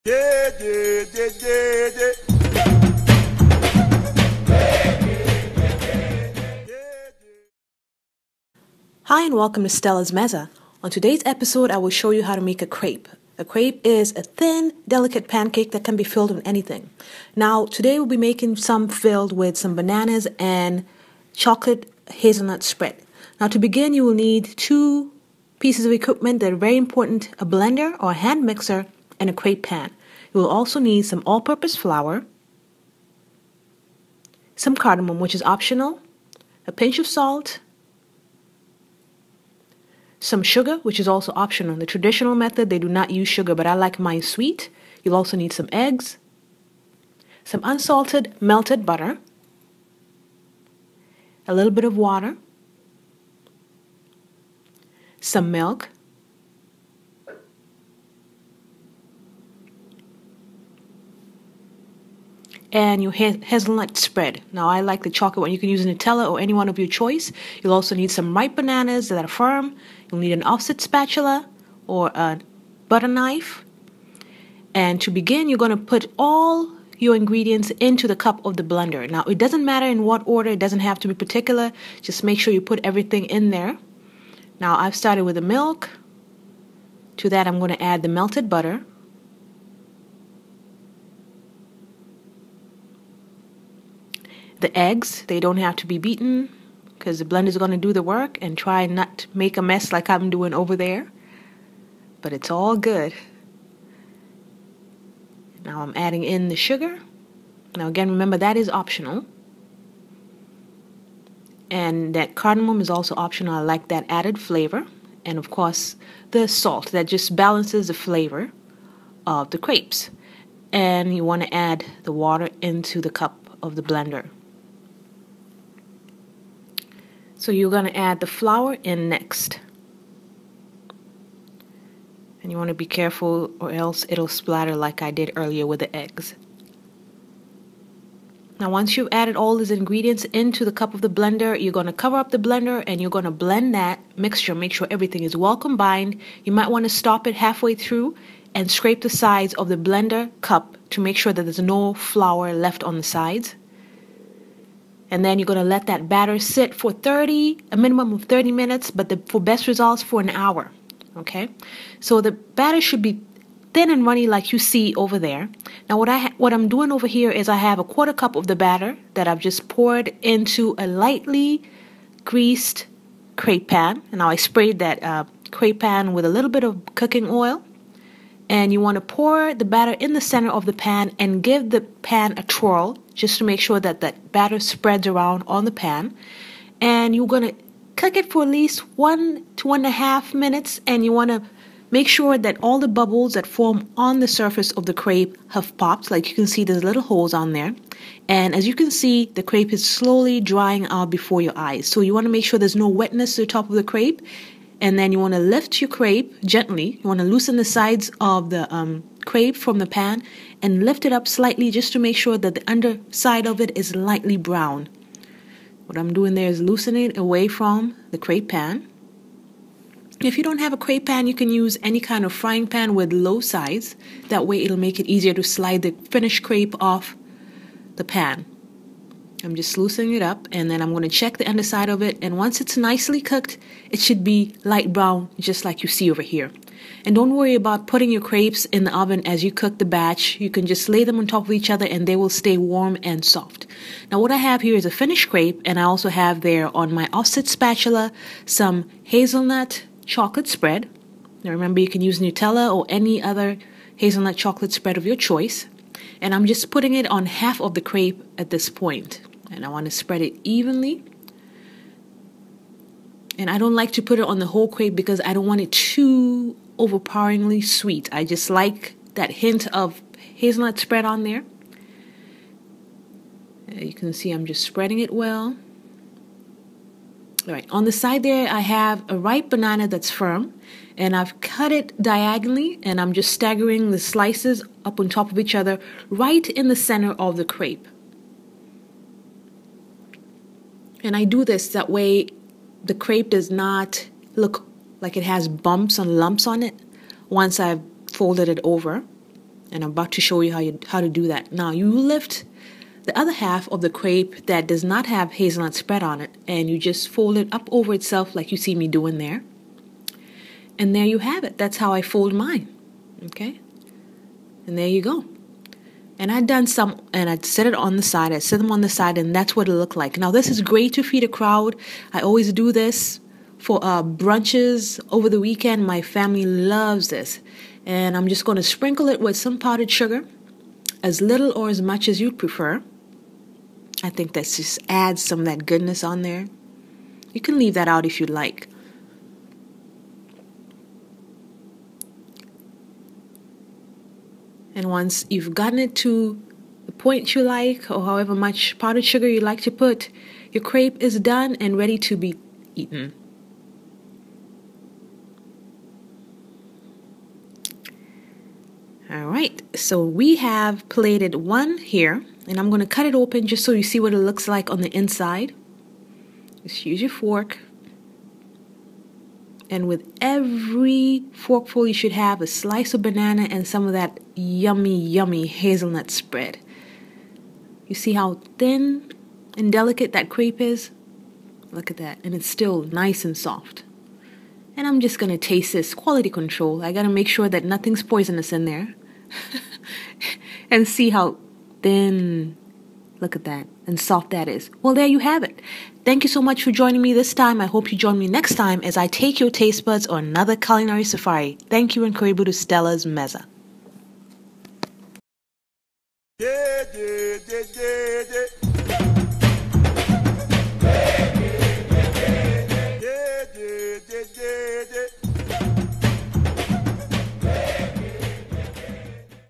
Hi and welcome to Stella's Mezza. On today's episode, I will show you how to make a crepe. A crepe is a thin, delicate pancake that can be filled with anything. Now, today we'll be making some filled with some bananas and chocolate hazelnut spread. Now, to begin, you will need 2 pieces of equipment that are very important: a blender or a hand mixer and a crepe pan. You will also need some all-purpose flour, some cardamom, which is optional, a pinch of salt, some sugar, which is also optional. The traditional method, they do not use sugar, but I like mine sweet. You'll also need some eggs, some unsalted melted butter, a little bit of water, some milk, and your hazelnut spread. Now, I like the chocolate one. You can use Nutella or any one of your choice. You'll also need some ripe bananas that are firm. You'll need an offset spatula or a butter knife. And to begin, you're going to put all your ingredients into the cup of the blender. Now, it doesn't matter in what order. It doesn't have to be particular. Just make sure you put everything in there. Now, I've started with the milk. To that, I'm going to add the melted butter. The eggs, they don't have to be beaten because the blender is going to do the work, and try not to make a mess like I'm doing over there. But it's all good. Now I'm adding in the sugar. Now again, remember that is optional. And that cardamom is also optional. I like that added flavor. And of course, the salt that just balances the flavor of the crepes. And you want to add the water into the cup of the blender. So you're going to add the flour in next. And you want to be careful or else it'll splatter like I did earlier with the eggs. Now once you've added all these ingredients into the cup of the blender, you're going to cover up the blender and you're going to blend that mixture. Make sure everything is well combined. You might want to stop it halfway through and scrape the sides of the blender cup to make sure that there's no flour left on the sides. And then you're going to let that batter sit for a minimum of 30 minutes, but for best results, for an hour. Okay? So the batter should be thin and runny like you see over there. Now what I'm doing over here is I have a 1/4 cup of the batter that I've just poured into a lightly greased crepe pan. And now I sprayed that crepe pan with a little bit of cooking oil. And you want to pour the batter in the center of the pan and give the pan a twirl just to make sure that that batter spreads around on the pan. And you're going to cook it for at least 1 to 1.5 minutes. And you want to make sure that all the bubbles that form on the surface of the crepe have popped. Like you can see, there's little holes on there. And as you can see, the crepe is slowly drying out before your eyes. So you want to make sure there's no wetness to the top of the crepe. And then you want to lift your crepe gently. You want to loosen the sides of the crepe from the pan and lift it up slightly just to make sure that the underside of it is lightly brown. What I'm doing there is loosening it away from the crepe pan. If you don't have a crepe pan, you can use any kind of frying pan with low sides. That way it'll make it easier to slide the finished crepe off the pan. I'm just loosening it up, and then I'm going to check the underside of it, and once it's nicely cooked, it should be light brown just like you see over here. And don't worry about putting your crepes in the oven as you cook the batch. You can just lay them on top of each other and they will stay warm and soft. Now what I have here is a finished crepe, and I also have there on my offset spatula some hazelnut chocolate spread. Now remember, you can use Nutella or any other hazelnut chocolate spread of your choice. And I'm just putting it on half of the crepe at this point. And I want to spread it evenly. And I don't like to put it on the whole crepe because I don't want it too overpoweringly sweet. I just like that hint of hazelnut spread on there. You can see I'm just spreading it well. All right, on the side there, I have a ripe banana that's firm. And I've cut it diagonally, and I'm just staggering the slices up on top of each other right in the center of the crepe. And I do this that way the crepe does not look like it has bumps and lumps on it once I've folded it over. And I'm about to show you how to do that. Now you lift the other half of the crepe that does not have hazelnut spread on it, and you just fold it up over itself like you see me doing there. And there you have it. That's how I fold mine. Okay? And there you go. And I'd done some, and I'd set it on the side. I'd set them on the side, and that's what it looked like. Now, this is great to feed a crowd. I always do this for brunches over the weekend. My family loves this. And I'm just going to sprinkle it with some powdered sugar, as little or as much as you'd prefer. I think that just adds some of that goodness on there. You can leave that out if you'd like. And once you've gotten it to the point you like, or however much powdered sugar you like to put, your crepe is done and ready to be eaten. All right, so we have plated one here, and I'm going to cut it open just so you see what it looks like on the inside. Just use your fork. And with every forkful, you should have a slice of banana and some of that yummy, yummy hazelnut spread. You see how thin and delicate that crepe is? Look at that. And it's still nice and soft. And I'm just going to taste this. Quality control. I got to make sure that nothing's poisonous in there. And see how thin, look at that, and soft that is. Well, there you have it. Thank you so much for joining me this time. I hope you join me next time as I take your taste buds on another culinary safari. Thank you, and karibu to Stella's Meza.